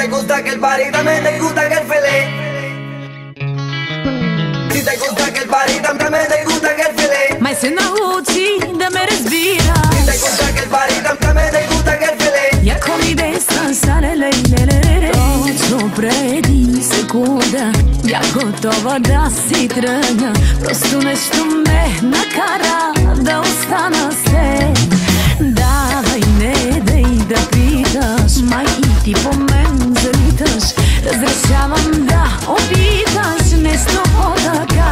te gusta que el party también te gusta que el fele. Si te gusta que el party también te gusta que el fele. Mai se nauči da me razbiraš. Si te gusta que el party también te gusta que el fele. Jako mi desna sare lejlelelele. Točno predi sekunda, ja gotova da si trgna. Prosto nešto me nakara da ostana se. Davaj, ne dej da pitaš, maj i ti po men zalitaš. Razrešavam da opitaš nešto odaka.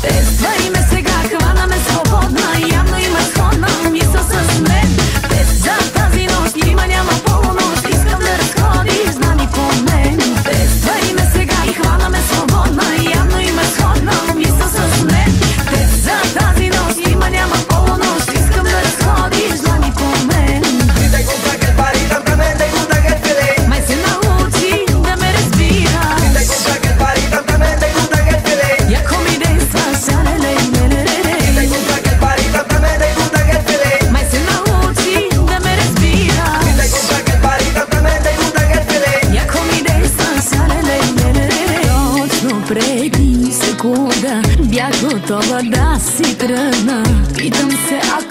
Te stvari me сега, хвана ме свободна, явно има сходна мисъл с мен. Без за тази нощ има няма полунощ, искам да разходиш, знани по мен. Без стvari me сега и хвана ме свободна, явно има сходна мисъл с мен. Без за тази нощ има няма полунощ, искам да разходиш, знани по мен. Si te gusta que el party también te gusta que el fele. Май се научи да ме разбираш. Si te gusta que el party también te gusta que el fele. Яко ми действаш, алелелелеле. Si te gusta que el party también te gusta que el fele. Май се научи да ме разбираш. Si te gusta que el party también te gusta que el fele. Яко ми действаш, алелелелеле. Точно преди секунда бях готова да си тръгна. Питам се, ако